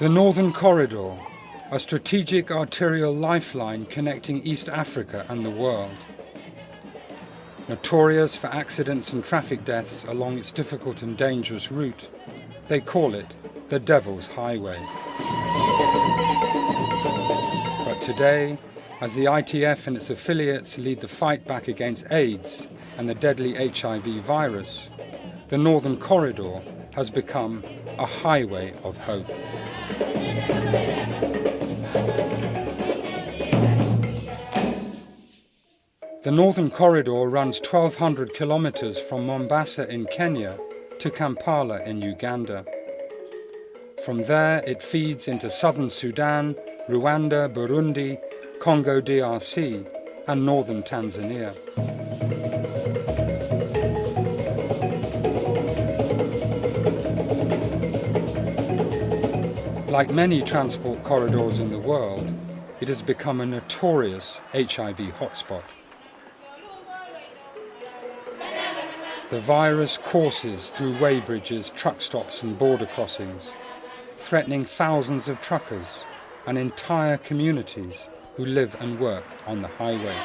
The Northern Corridor, a strategic arterial lifeline connecting East Africa and the world. Notorious for accidents and traffic deaths along its difficult and dangerous route, they call it the Devil's Highway. But today, as the ITF and its affiliates lead the fight back against AIDS and the deadly HIV virus, the Northern Corridor has become a highway of hope. The Northern Corridor runs 1,200 kilometers from Mombasa in Kenya to Kampala in Uganda. From there it feeds into southern Sudan, Rwanda, Burundi, Congo DRC and northern Tanzania. Like many transport corridors in the world, it has become a notorious HIV hotspot. The virus courses through weighbridges, truck stops and border crossings, threatening thousands of truckers and entire communities who live and work on the highway.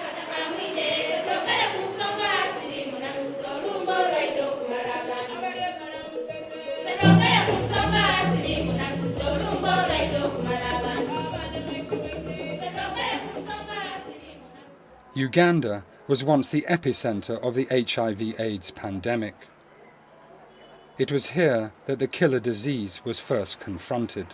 Uganda was once the epicenter of the HIV/AIDS pandemic. It was here that the killer disease was first confronted.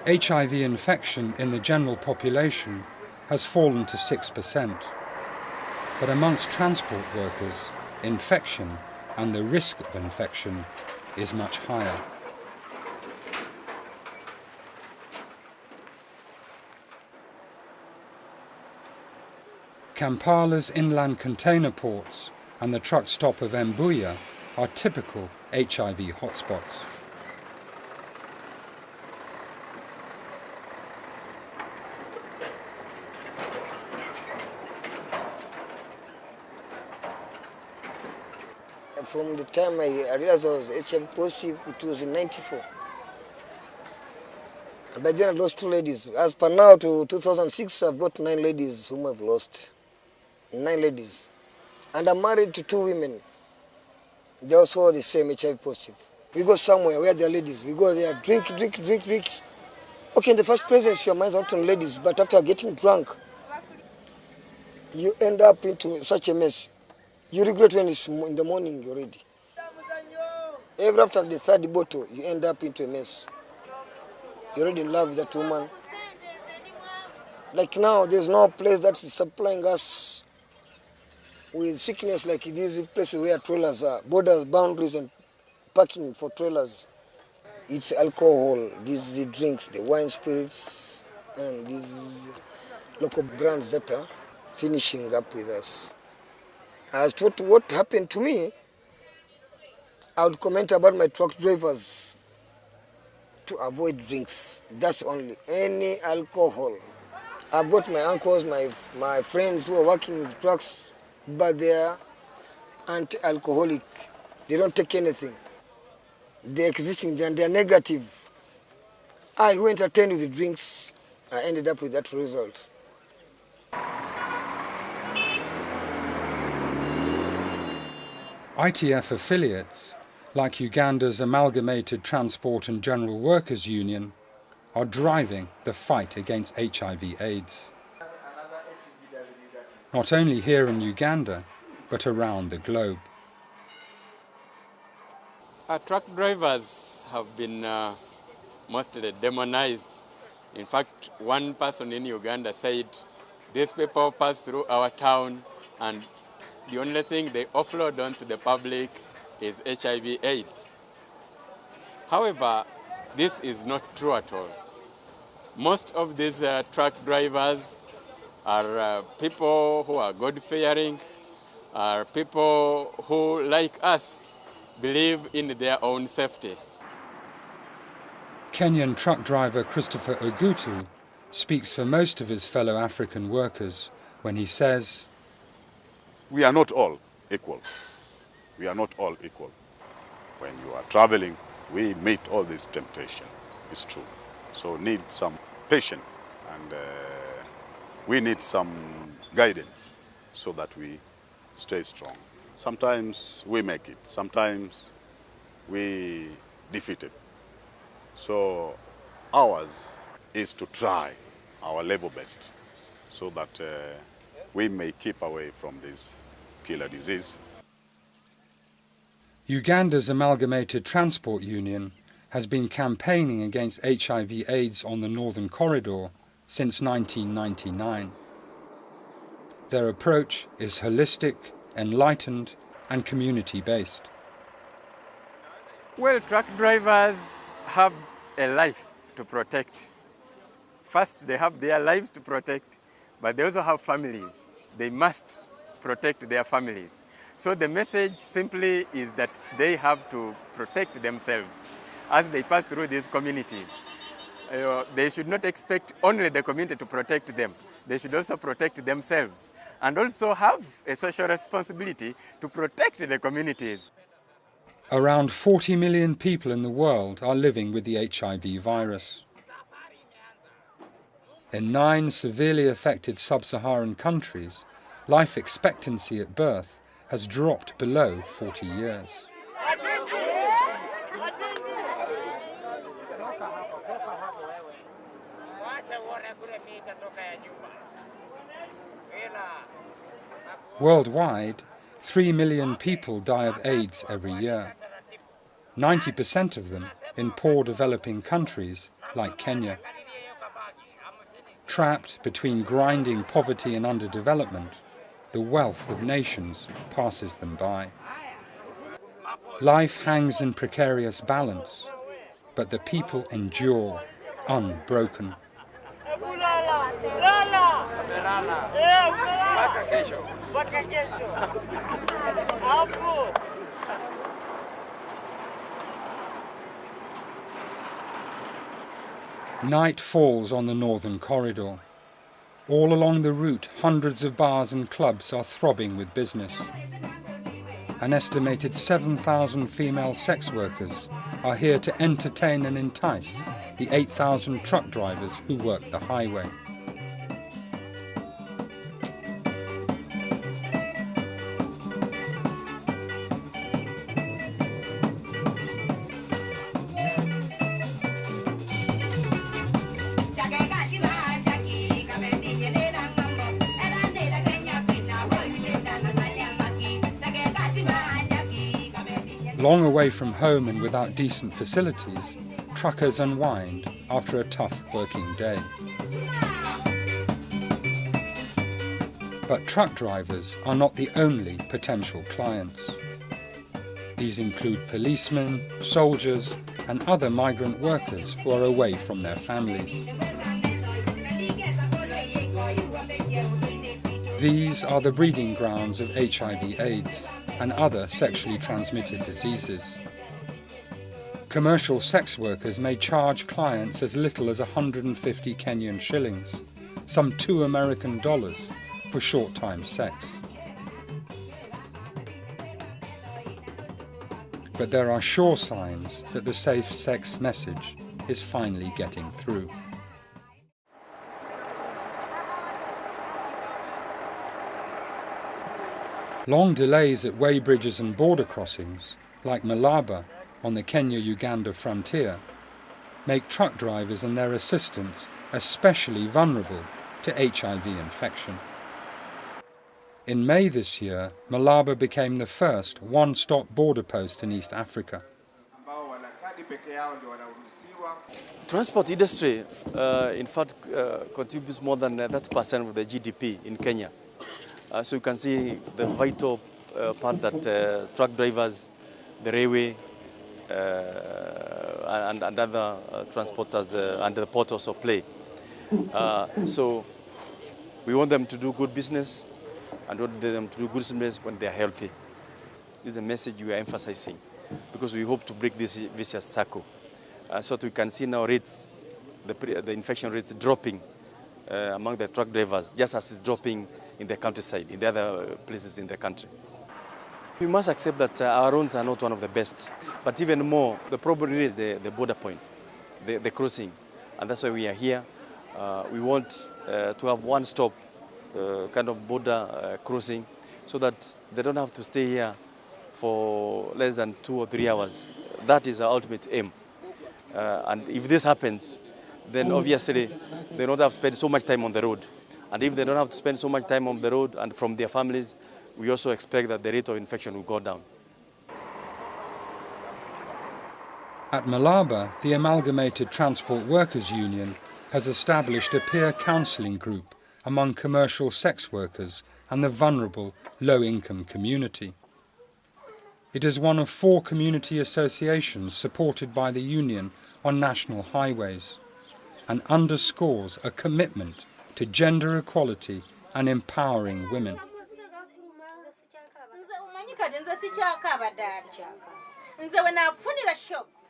HIV infection in the general population has fallen to 6%, but amongst transport workers, infection and the risk of infection is much higher. Kampala's inland container ports and the truck stop of Mbuya are typical HIV hotspots. From the time I realized I was HIV positive, it was in '94. And by then I lost 2 ladies. As per now, to 2006, I've got 9 ladies whom I've lost. 9 ladies. And I'm married to 2 women. They also are the same HIV positive. We go somewhere where there are ladies. We go there, drink. Okay, in the first presence, your mind's out on ladies, but after getting drunk, you end up into such a mess. You regret when it's in the morning already. Every after the 3rd bottle, you end up into a mess. You're already in love with that woman. Like now, there's no place that is supplying us with sickness like these places where trailers are, borders, boundaries, and parking for trailers. It's alcohol, these drinks, the wine spirits, and these local brands that are finishing up with us. As to what happened to me, I would comment about my truck drivers to avoid drinks. That's only. Any alcohol. I've got my uncles, my friends who are working with trucks, but they are anti-alcoholic. They don't take anything. They're existing, they're negative. I who entertained with the drinks, I ended up with that result. ITF affiliates, like Uganda's Amalgamated Transport and General Workers Union, are driving the fight against HIV/AIDS. Not only here in Uganda, but around the globe. Our truck drivers have been mostly demonized. In fact, one person in Uganda said, these people pass through our town and the only thing they offload onto the public is HIV/AIDS. However, this is not true at all. Most of these truck drivers are people who are God-fearing, are people who, like us, believe in their own safety. Kenyan truck driver Christopher Ogutu speaks for most of his fellow African workers when he says, we are not all equal. we are not all equal. When you are traveling, we meet all this temptation. It's true. So need some patience, and we need some guidance so that we stay strong. Sometimes we make it, sometimes we defeat it. So ours is to try our level best so that we may keep away from this killer disease. Uganda's Amalgamated Transport Union has been campaigning against HIV/AIDS on the Northern Corridor since 1999. Their approach is holistic, enlightened and community-based. Well, truck drivers have a life to protect. First, they have their lives to protect, but they also have families. They must protect their families. So the message simply is that they have to protect themselves as they pass through these communities. They should not expect only the community to protect them. They should also protect themselves and also have a social responsibility to protect the communities. Around 40 million people in the world are living with the HIV virus. In 9 severely affected sub-Saharan countries, life expectancy at birth has dropped below 40 years. Worldwide, 3 million people die of AIDS every year. 90% of them in poor developing countries like Kenya. Trapped between grinding poverty and underdevelopment, the wealth of nations passes them by. Life hangs in precarious balance, but the people endure unbroken. Night falls on the Northern Corridor. All along the route, hundreds of bars and clubs are throbbing with business. An estimated 7,000 female sex workers are here to entertain and entice the 8,000 truck drivers who work the highway. Long away from home and without decent facilities, truckers unwind after a tough working day. But truck drivers are not the only potential clients. These include policemen, soldiers, and other migrant workers who are away from their families. These are the breeding grounds of HIV/AIDS and other sexually transmitted diseases. Commercial sex workers may charge clients as little as 150 Kenyan shillings, some $2 American, for short-time sex. But there are sure signs that the safe sex message is finally getting through. Long delays at way bridges and border crossings, like Malaba on the Kenya-Uganda frontier, make truck drivers and their assistants especially vulnerable to HIV infection. In May this year, Malaba became the first one-stop border post in East Africa. Transport industry, in fact, contributes more than 30% of the GDP in Kenya. So you can see the vital part that truck drivers, the railway, and other transporters and the port also play. So we want them to do good business and want them to do good business when they are healthy. This is a message we are emphasizing because we hope to break this vicious circle. So that we can see now rates, the infection rates dropping among the truck drivers, just as it's dropping in the countryside, in the other places in the country. We must accept that our roads are not one of the best. But even more, the problem is the border point, the crossing. And that's why we are here. We want to have one-stop kind of border crossing so that they don't have to stay here for less than 2 or 3 hours. That is our ultimate aim. And if this happens, then obviously they don't have to spend so much time on the road. And if they don't have to spend so much time on the road and from their families, we also expect that the rate of infection will go down. At Malaba, the Amalgamated Transport Workers Union has established a peer counselling group among commercial sex workers and the vulnerable low-income community. It is one of 4 community associations supported by the union on national highways and underscores a commitment to gender equality and empowering women.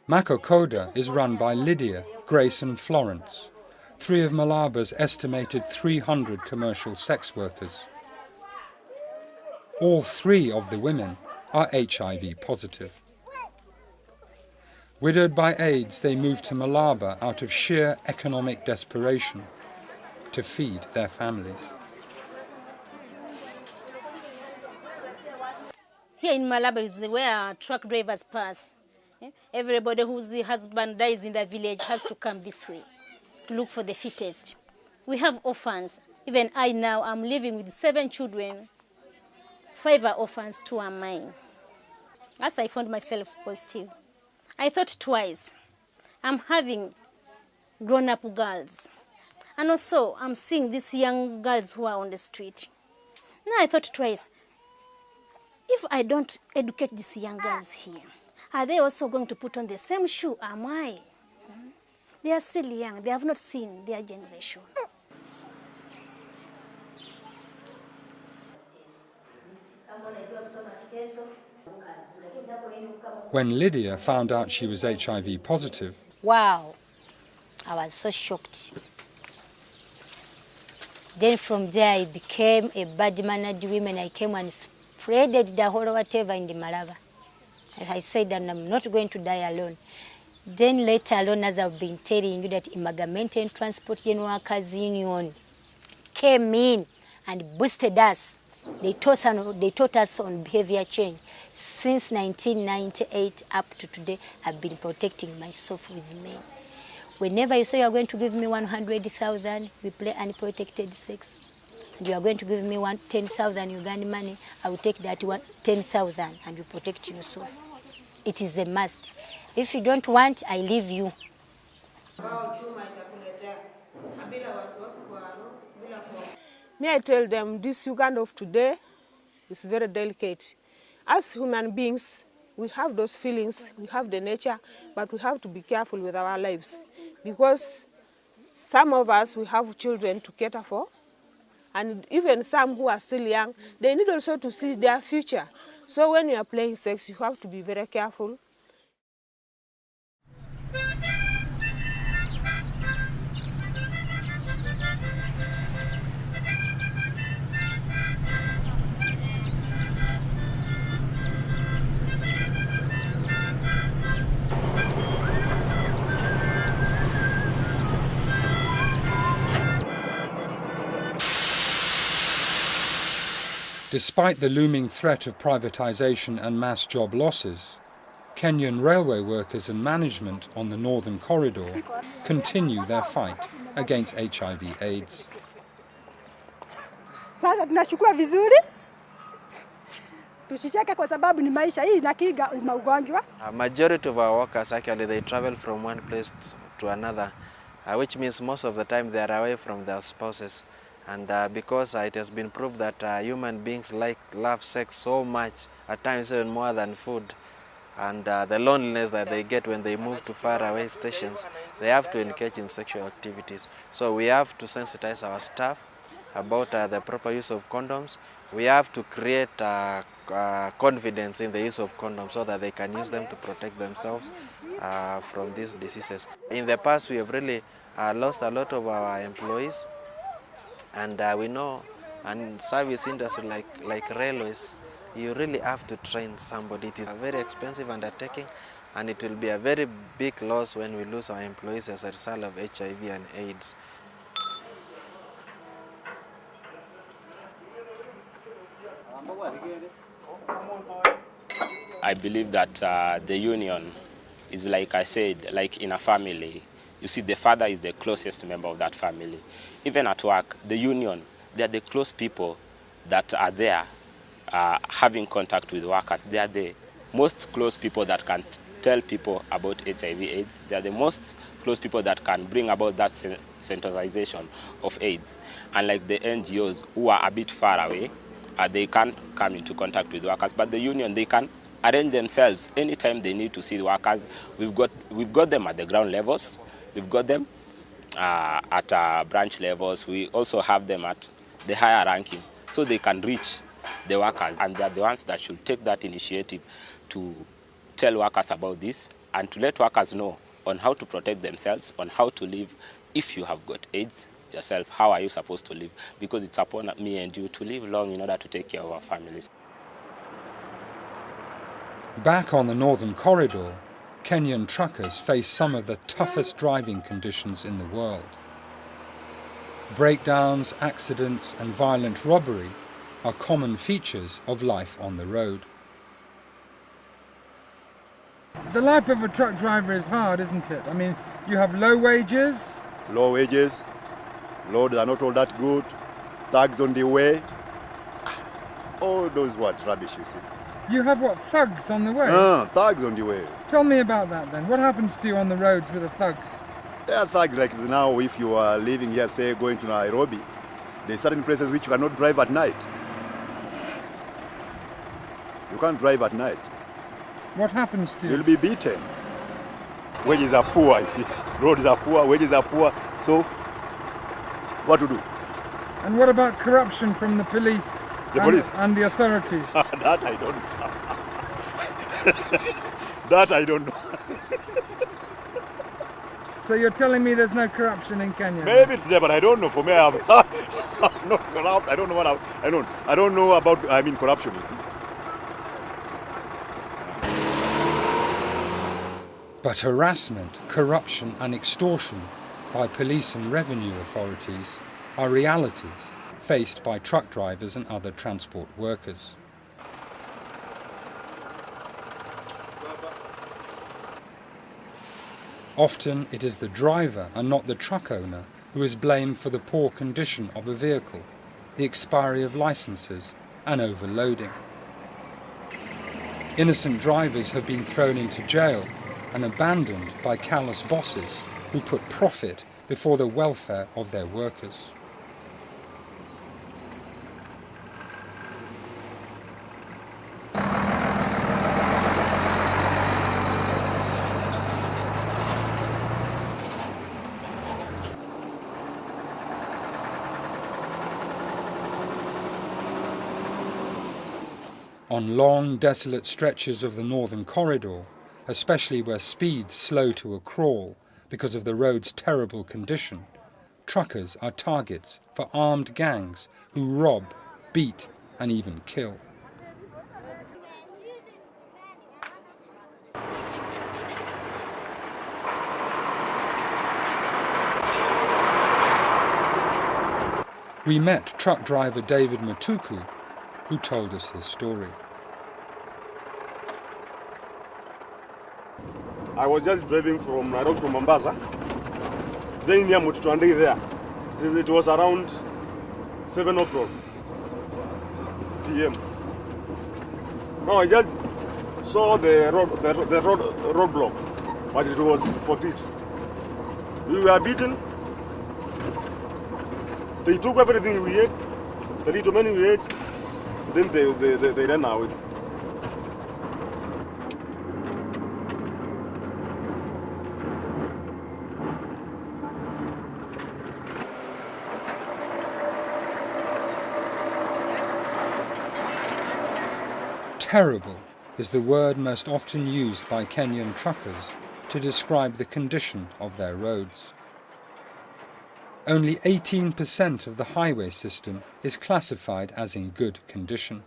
Makokoda is run by Lydia, Grace and Florence, 3 of Malaba's estimated 300 commercial sex workers. All 3 of the women are HIV positive. Widowed by AIDS, they moved to Malaba out of sheer economic desperation to feed their families. Here in Malaba is where truck drivers pass. Everybody whose husband dies in the village has to come this way to look for the fittest. We have orphans. Even I now am living with 7 children. 5 are orphans, 2 are mine. As I found myself positive, I thought twice. I'm having grown-up girls. And also, I'm seeing these young girls who are on the street. Now I thought twice, if I don't educate these young girls here, are they also going to put on the same shoe? Am I? They are still young. They have not seen their generation. When Lydia found out she was HIV positive, wow, I was so shocked. Then from there I became a bad-mannered woman. I came and spreaded the whole whatever in the Malaba. I said that I'm not going to die alone. Then later on, as I've been telling you, that Amalgamated Transport Workers Union came in and boosted us. They taught us on behavior change. Since 1998 up to today, I've been protecting myself with men. Whenever you say you are going to give me 100,000, we play unprotected sex. And you are going to give me 10,000 Ugandan money, I will take that 10,000 and you protect yourself. It is a must. If you don't want, I leave you. May I tell them this Uganda of today is very delicate. As human beings, we have those feelings, we have the nature, but we have to be careful with our lives. Because some of us, we have children to cater for, and even some who are still young, they need also to see their future. So when you are playing sex, you have to be very careful. Despite the looming threat of privatisation and mass job losses, Kenyan railway workers and management on the Northern Corridor continue their fight against HIV/AIDS. Sasa tunashukua vizuri. Tusicheke kwa sababu ni maisha hii na kinga maugonjwa. Majority of our workers actually they travel from one place to another, which means most of the time they are away from their spouses. And because it has been proved that human beings love sex so much, at times even more than food, and the loneliness that they get when they move to faraway stations, they have to engage in sexual activities. So we have to sensitize our staff about the proper use of condoms. We have to create confidence in the use of condoms so that they can use them to protect themselves from these diseases. In the past, we have really lost a lot of our employees. And we know, and service industry like railways, you really have to train somebody. It is a very expensive undertaking, and it will be a very big loss when we lose our employees as a result of HIV and AIDS. I believe that the union is, like I said, like in a family. You see, the father is the closest member of that family. Even at work, the union, they are the close people that are there having contact with workers. They are the most close people that can tell people about HIV/AIDS. They are the most close people that can bring about that sensitization of AIDS. Unlike the NGOs who are a bit far away, they can't come into contact with workers. But the union, they can arrange themselves anytime they need to see the workers. We've got them at the ground levels. We've got them at branch levels. We also have them at the higher ranking, so they can reach the workers, and they're the ones that should take that initiative to tell workers about this and to let workers know on how to protect themselves, on how to live. If you have got AIDS yourself, how are you supposed to live? Because it's upon me and you to live long in order to take care of our families. Back on the Northern Corridor, Kenyan truckers face some of the toughest driving conditions in the world. Breakdowns, accidents and violent robbery are common features of life on the road. The life of a truck driver is hard, isn't it? I mean, you have low wages. Low wages, roads are not all that good, thugs on the way. All those what rubbish you see. You have what, thugs on the way? Thugs on the way. Tell me about that then. What happens to you on the roads with the thugs? There are thugs like now, if you are living here, say going to Nairobi, there are certain places which you cannot drive at night. You can't drive at night. What happens to you? You'll be beaten. Wages are poor, you see. Roads are poor, wages are poor. So, what to do? And what about corruption from the police? And the authorities? That I don't know. That I don't know. So you're telling me there's no corruption in Kenya? Maybe it's there, but I don't know. For me, I'm not corrupt. I don't know what I don't know about corruption, you see. But harassment, corruption and extortion by police and revenue authorities are realities faced by truck drivers and other transport workers. Often it is the driver and not the truck owner who is blamed for the poor condition of a vehicle, the expiry of licenses and overloading. Innocent drivers have been thrown into jail and abandoned by callous bosses who put profit before the welfare of their workers. On long, desolate stretches of the Northern Corridor, especially where speeds slow to a crawl because of the road's terrible condition, truckers are targets for armed gangs who rob, beat and even kill. We met truck driver David Matuku, who told us his story. I was just driving from Nairobi to Mombasa. Then near Mutitwandei there. It was around 7 o'clock p.m. No, I just saw the roadblock, but it was for thieves. We were beaten. They took everything we had, the little money we had, then they ran away. Terrible is the word most often used by Kenyan truckers to describe the condition of their roads. Only 18% of the highway system is classified as in good condition.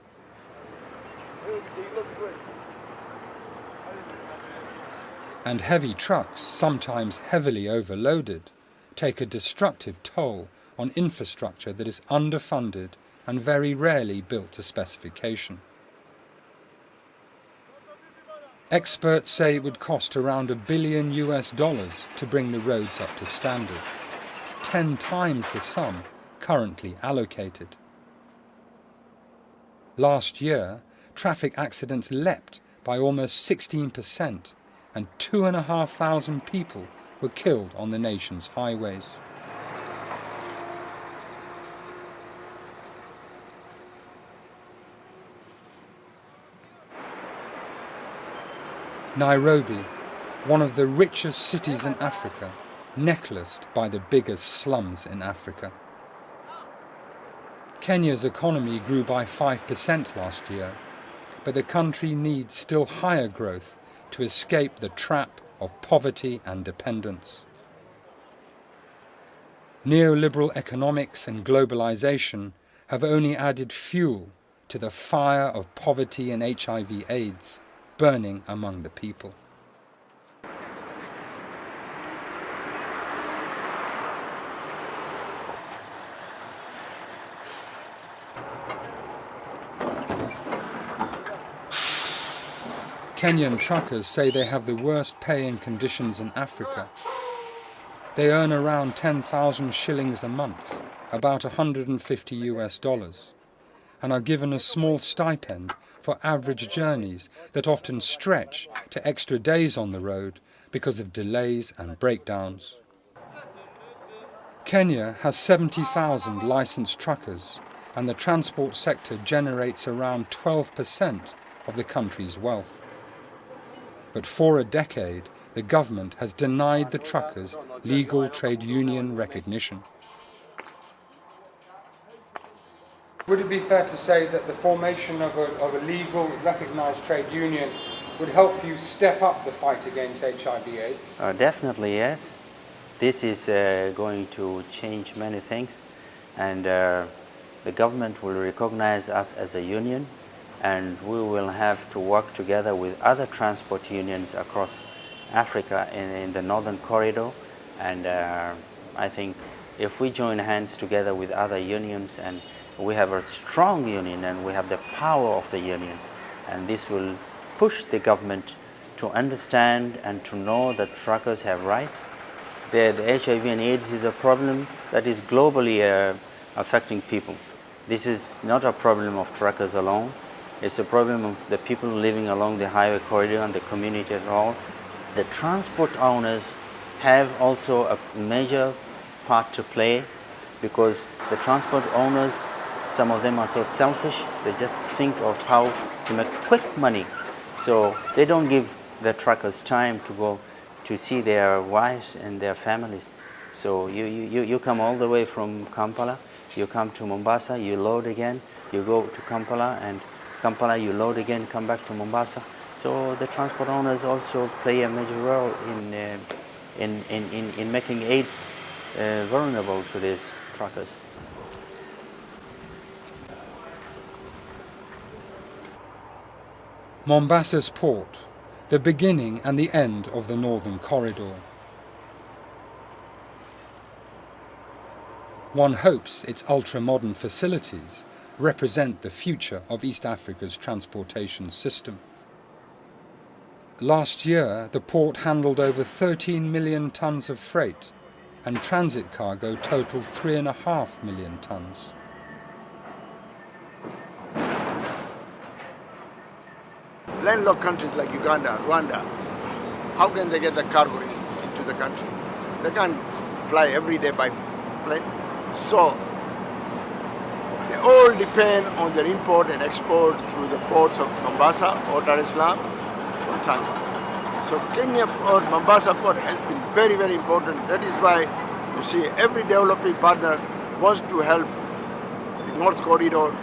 And heavy trucks, sometimes heavily overloaded, take a destructive toll on infrastructure that is underfunded and very rarely built to specification. Experts say it would cost around $1 billion to bring the roads up to standard, 10 times the sum currently allocated. Last year, traffic accidents leapt by almost 16%, and 2,500 people were killed on the nation's highways. Nairobi, one of the richest cities in Africa, necklaced by the biggest slums in Africa. Kenya's economy grew by 5% last year, but the country needs still higher growth to escape the trap of poverty and dependence. Neoliberal economics and globalization have only added fuel to the fire of poverty and HIV/AIDS burning among the people. Kenyan truckers say they have the worst paying conditions in Africa. They earn around 10,000 shillings a month, about $150, and are given a small stipend for average journeys that often stretch to extra days on the road because of delays and breakdowns. Kenya has 70,000 licensed truckers, and the transport sector generates around 12% of the country's wealth. But for a decade, the government has denied the truckers legal trade union recognition. Would it be fair to say that the formation of a legal, recognised trade union would help you step up the fight against HIV/AIDS? Definitely, yes. This is going to change many things, and the government will recognize us as a union, and we will have to work together with other transport unions across Africa in the Northern Corridor. And I think if we join hands together with other unions, and we have a strong union and we have the power of the union, and this will push the government to understand and to know that truckers have rights. The HIV and AIDS is a problem that is globally affecting people. This is not a problem of truckers alone. It's a problem of the people living along the highway corridor and the community at all. The transport owners have also a major part to play, because the transport owners, some of them are so selfish, they just think of how to make quick money. So they don't give the truckers time to go to see their wives and their families. So you come all the way from Kampala, you come to Mombasa, you load again, you go to Kampala, and Kampala you load again, come back to Mombasa. So the transport owners also play a major role in making AIDS vulnerable to these truckers. Mombasa's port, the beginning and the end of the Northern Corridor. One hopes its ultra-modern facilities represent the future of East Africa's transportation system. Last year, the port handled over 13 million tons of freight, and transit cargo totaled 3.5 million tons. Landlocked countries like Uganda, Rwanda, how can they get the cargo into the country? They can't fly every day by plane. So they all depend on their import and export through the ports of Mombasa or Dar es Salaam or Tanga. So Kenya port, Mombasa port has been very, very important. That is why you see every developing partner wants to help the North Corridor.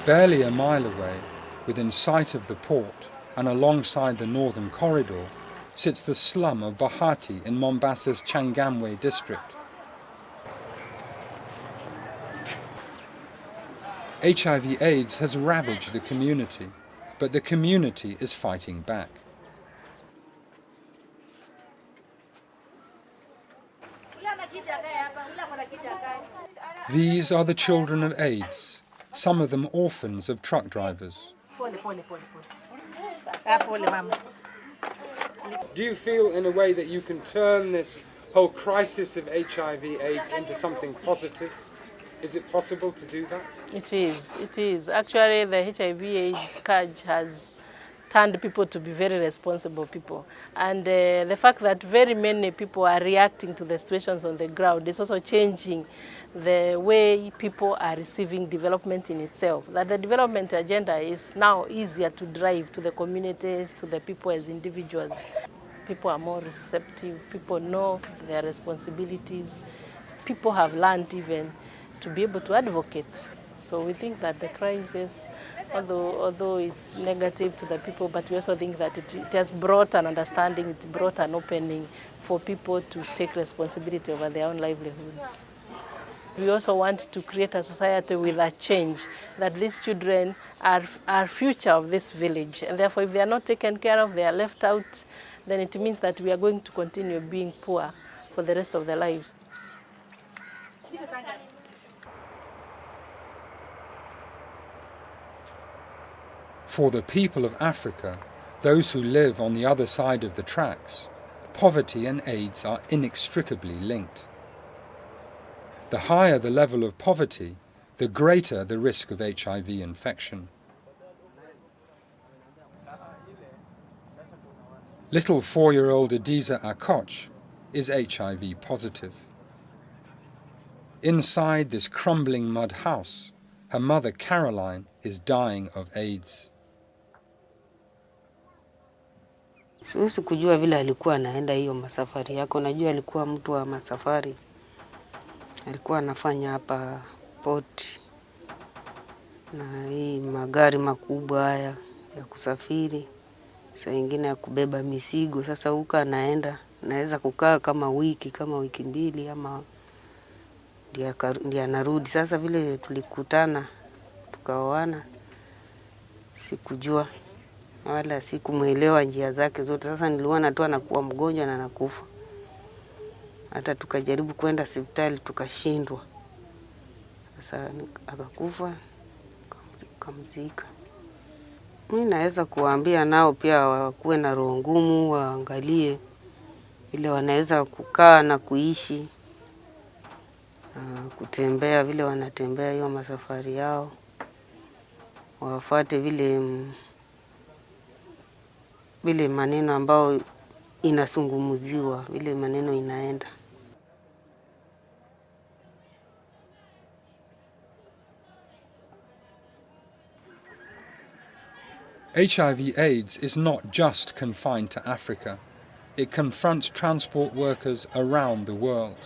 Barely a mile away, within sight of the port and alongside the Northern Corridor, sits the slum of Bahati in Mombasa's Changamwe district. HIV/AIDS has ravaged the community, but the community is fighting back. These are the children of AIDS, some of them orphans of truck drivers. Do you feel in a way that you can turn this whole crisis of HIV/AIDS into something positive? Is it possible to do that? It is. It is. Actually, the HIV/AIDS scourge has turned people to be very responsible people. And the fact that very many people are reacting to the situations on the ground is also changing the way people are receiving development in itself. That the development agenda is now easier to drive to the communities, to the people as individuals. People are more receptive. People know their responsibilities. People have learned even to be able to advocate. So we think that the crisis, although it's negative to the people, but we also think that it has brought an understanding, it brought an opening for people to take responsibility over their own livelihoods. We also want to create a society with a change, that these children are future of this village. And therefore, if they are not taken care of, they are left out, then it means that we are going to continue being poor for the rest of their lives. For the people of Africa, those who live on the other side of the tracks, poverty and AIDS are inextricably linked. The higher the level of poverty, the greater the risk of HIV infection. Little 4-year-old Adiza Akoch is HIV positive. Inside this crumbling mud house, her mother Caroline is dying of AIDS. Siwezi kujua vile alikuwa anaenda hiyo masafari yako. Najua alikuwa mtu wa masafari. Alikuwa anafanya hapa port na hii magari makubwa haya ya kusafiri. Saa nyingine ya kubeba mizigo. Sasa huko anaenda, naweza kukaa kama wiki mbili ama ndio anarudi. Sasa vile tulikutana tukaoana, sikujua wala sikumuelewa njia zake zote. Sasa niliona tu anakuwa mgonjwa na anakufa. Hata tukajaribu kwenda hospitali tukashindwa. Sasa akakufa, kamzika. Mimi naweza kuambia nao pia wakuwe na roho ngumu, waangalie vile wanaweza kukaa na kuishi, kutembea vile wanatembea hiyo masafari yao. Wafuate vile maneno ambao inasungumuziwa, vile maneno inaenda. HIV/AIDS is not just confined to Africa. It confronts transport workers around the world.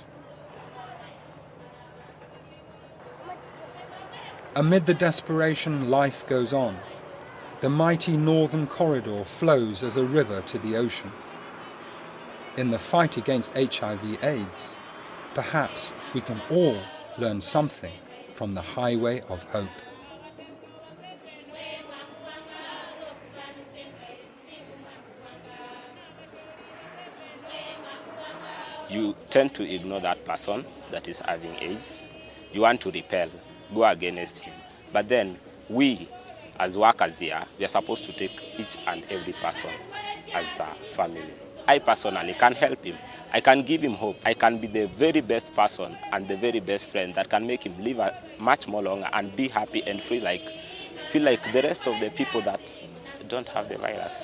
Amid the desperation, life goes on. The mighty northern corridor flows as a river to the ocean. In the fight against HIV/AIDS, perhaps we can all learn something from the highway of hope. You tend to ignore that person that is having AIDS. You want to repel, go against him. But then we, as workers here, we are supposed to take each and every person as a family. I personally can help him. I can give him hope. I can be the very best person and the very best friend that can make him live much more longer and be happy and feel like the rest of the people that don't have the virus.